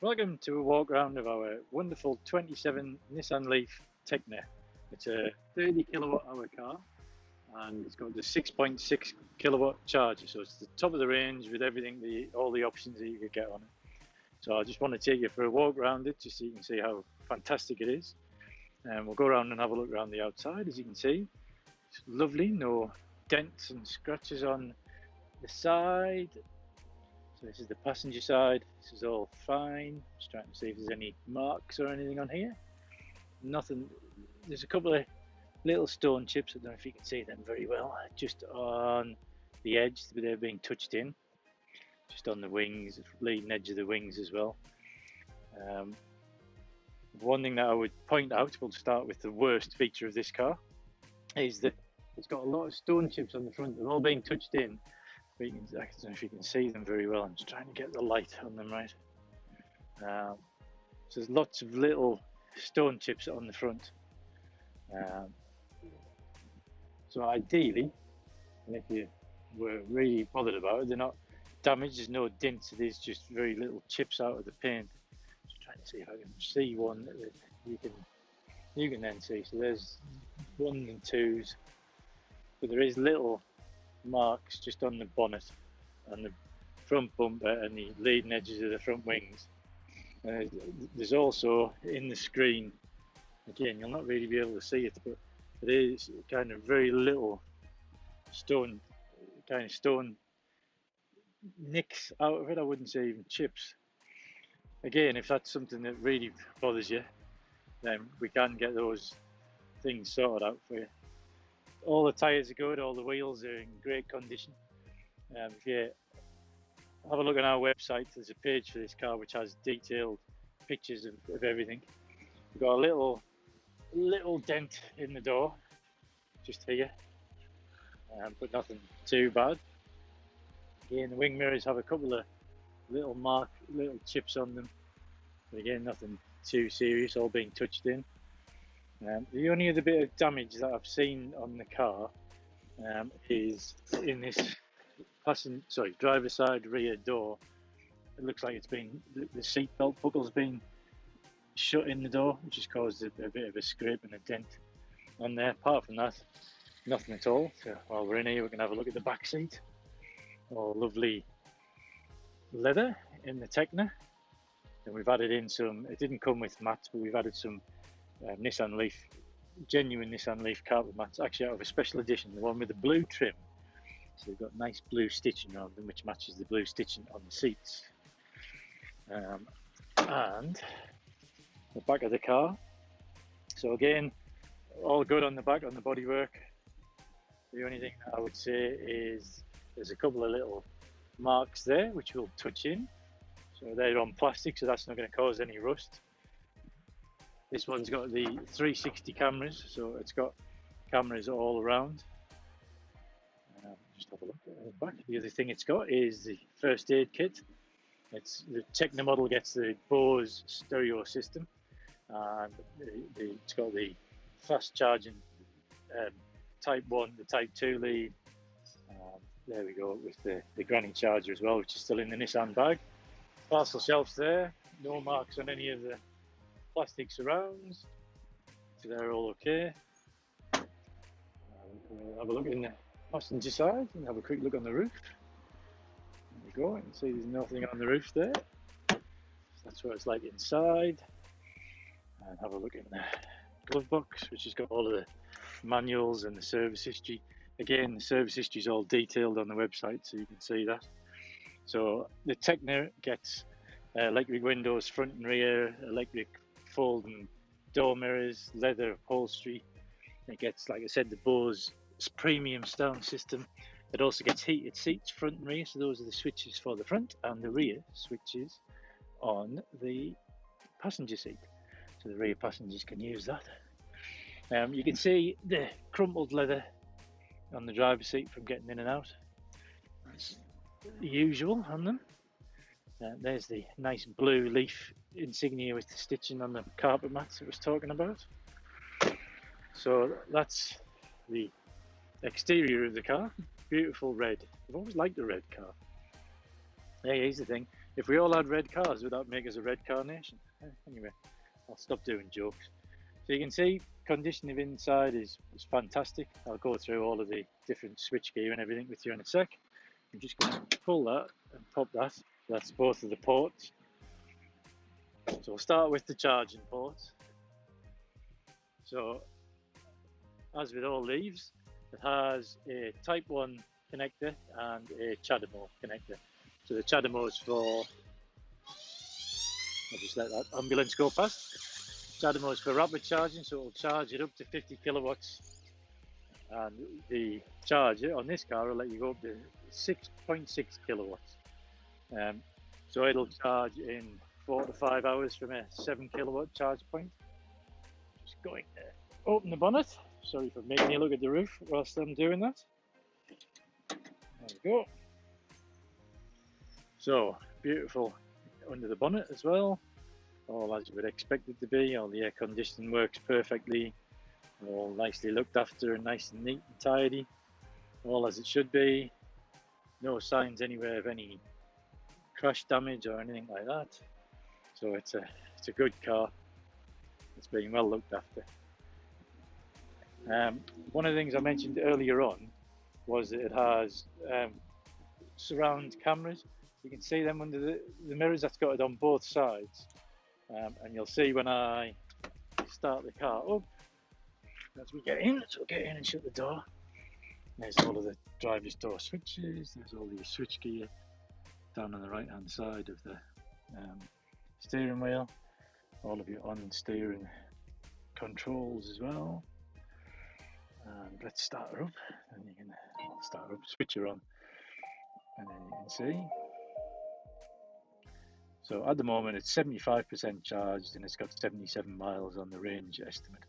Welcome to a walk around of our wonderful 27 Nissan Leaf Tekna. It's a 30 kilowatt hour car and it's got the 6.6 kilowatt charger, so it's the top of the range with everything, all the options that you could get on it. So I just want to take you for a walk around it just so you can see how fantastic it is. And we'll go around and have a look around the outside. As you can see, it's lovely, no dents and scratches on the side. So this is the passenger side. This is all fine. Just trying to see if there's any marks or anything on here. Nothing. There's a couple of little stone chips. I don't know if you can see them very well. Just on the edge, they're being touched in. Just on the wings, leading edge of the wings as well. One thing that I would point out, we'll start with the worst feature of this car, is that it's got a lot of stone chips on the front. They're all being touched in. I don't know if you can see them very well. I'm just trying to get the light on them right. So there's lots of little stone chips on the front. So ideally, and if you were really bothered about it, they're not damaged. There's no dents. It is just very little chips out of the paint. Just trying to see if I can see one that you can then see. So there's 1s and 2s, but there is little marks just on the bonnet and the front bumper and the leading edges of the front wings. There's also in the screen, again you'll not really be able to see it, but it is kind of very little stone nicks out of it. I wouldn't say even chips. Again, if that's something that really bothers you, then we can get those things sorted out for you. All the tyres are good, all the wheels are in great condition. If you have a look on our website, there's a page for this car which has detailed pictures of everything. We've got a little dent in the door, just here, but nothing too bad. Again, the wing mirrors have a couple of little chips on them, but again, nothing too serious, all being touched in. The only other bit of damage that I've seen on the car is in this driver's side rear door. It looks like it's been, the seat belt buckle's been shut in the door, which has caused a bit of a scrape and a dent on there. Apart from that, nothing at all. So while we're in here, we can have a look at the back seat. All lovely leather in the Tekna. And we've added in some, it didn't come with mats, but we've added some genuine Nissan Leaf carpet mats, actually out of a special edition, the one with the blue trim. So they've got nice blue stitching on them, which matches the blue stitching on the seats. And the back of the car. So again, all good on the back, on the bodywork. The only thing that I would say is there's a couple of little marks there, which we'll touch in. So they're on plastic, so that's not going to cause any rust. This one's got the 360 cameras, so it's got cameras all around. Just have a look at the back. The other thing it's got is the first aid kit. The Tekna model gets the Bose stereo system, and it's got the fast charging Type 1, the Type 2 lead. There we go, with the granny charger as well, which is still in the Nissan bag. Parcel shelves there, no marks on any of the plastic surrounds, so they're all okay. We'll have a look in the passenger side and have a quick look on the roof. There we go, you can see there's nothing on the roof there. So that's what it's like inside. And have a look in the glove box, which has got all of the manuals and the service history. Again, the service history is all detailed on the website, so you can see that. So the Tekna gets electric windows front and rear, electric folding door mirrors, leather upholstery. It gets, like I said, the Bose premium sound system. It also gets heated seats front and rear, so those are the switches for the front, and the rear switches on the passenger seat. So the rear passengers can use that. You can see the crumpled leather on the driver's seat from getting in and out. That's the usual on them. There's the nice blue leaf insignia with the stitching on the carpet mats I was talking about. So that's the exterior of the car. Beautiful red. I've always liked the red car. Here's the thing. If we all had red cars, would that make us a red car nation? Anyway, I'll stop doing jokes. So you can see conditioning inside is fantastic. I'll go through all of the different switch gear and everything with you in a sec. I'm just going to pull that and pop that. That's both of the ports. So we'll start with the charging ports. So as with all leaves, it has a type 1 connector and a CAEV connector. So the CAEV is for, I'll just let that ambulance go past. CAEV is for rapid charging, so it'll charge it up to 50 kilowatts. And the charger on this car will let you go up to 6.6 kilowatts. So it'll charge in 4 to 5 hours from a 7 kilowatt charge point. Just going to open the bonnet. Sorry for making you look at the roof whilst I'm doing that. There we go. So beautiful under the bonnet as well. All as you would expect it to be. All the air conditioning works perfectly. All nicely looked after and nice and neat and tidy. All as it should be. No signs anywhere of any crash damage or anything like that. So it's a good car. It's being well looked after. One of the things I mentioned earlier on was that it has surround cameras. You can see them under the mirrors. That's got it on both sides. And you'll see when I start the car up as we get in. So we'll get in and shut the door. There's all of the driver's door switches. There's all the switch gear down on the right hand side of the steering wheel. All of your on steering controls as well. And let's start her up. And you can start her up, switch her on, and then you can see. So at the moment it's 75% charged and it's got 77 miles on the range estimate.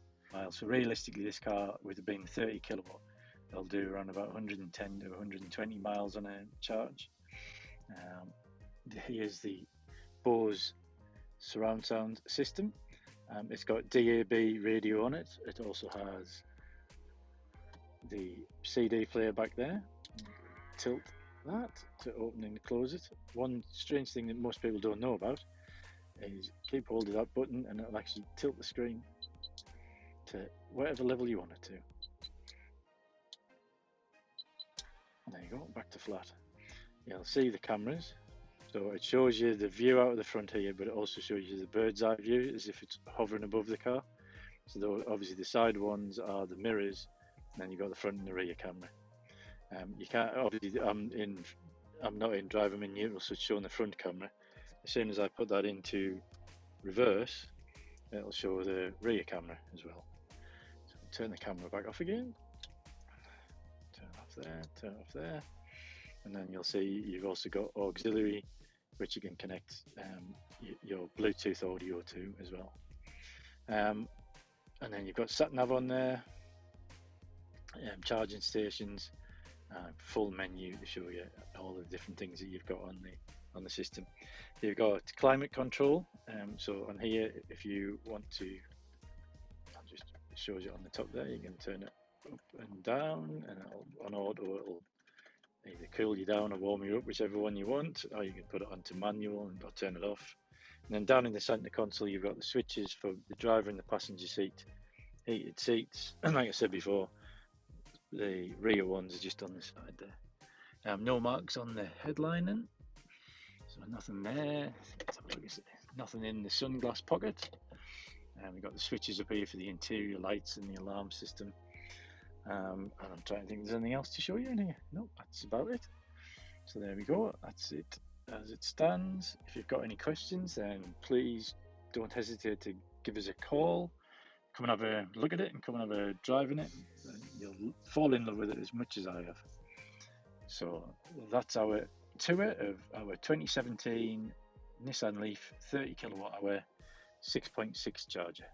So realistically this car would have been 30 kilowatt. It'll do around about 110 to 120 miles on a charge. Here's the Bose surround sound system. It's got DAB radio on it. It also has the CD player back there. Tilt that to open and close it. One strange thing that most people don't know about is keep hold of that button and it'll actually tilt the screen to whatever level you want it to. There you go, back to flat. You'll see the cameras. So it shows you the view out of the front here, but it also shows you the bird's eye view as if it's hovering above the car. So obviously the side ones are the mirrors, and then you've got the front and the rear camera. You can't, obviously I'm not in drive, I'm in neutral, so it's showing the front camera. As soon as I put that into reverse, it'll show the rear camera as well. So turn the camera back off again. Turn it off there, turn it off there. And then you'll see you've also got auxiliary, which you can connect your Bluetooth audio to as well. And then you've got sat nav on there, charging stations, full menu to show you all the different things that you've got on the system. You've got climate control. So on here, if you want to, I'll just shows you on the top there. You can turn it up and down, and on auto it'll either cool you down or warm you up, whichever one you want, or you can put it onto manual and turn it off. And then down in the center console you've got the switches for the driver and the passenger seat, heated seats, and like I said before, the rear ones are just on the side there. No marks on the headlining, so nothing there. Let's have a look, nothing in the sunglass pocket. We've got the switches up here for the interior lights and the alarm system. And I'm trying to think if there's anything else to show you in here. No, that's about it. So there we go, that's it as it stands. If you've got any questions, then please don't hesitate to give us a call. Come and have a look at it and come and have a drive in it. You'll fall in love with it as much as I have. So that's our tour of our 2017 Nissan Leaf 30 kilowatt hour 6.6 charger.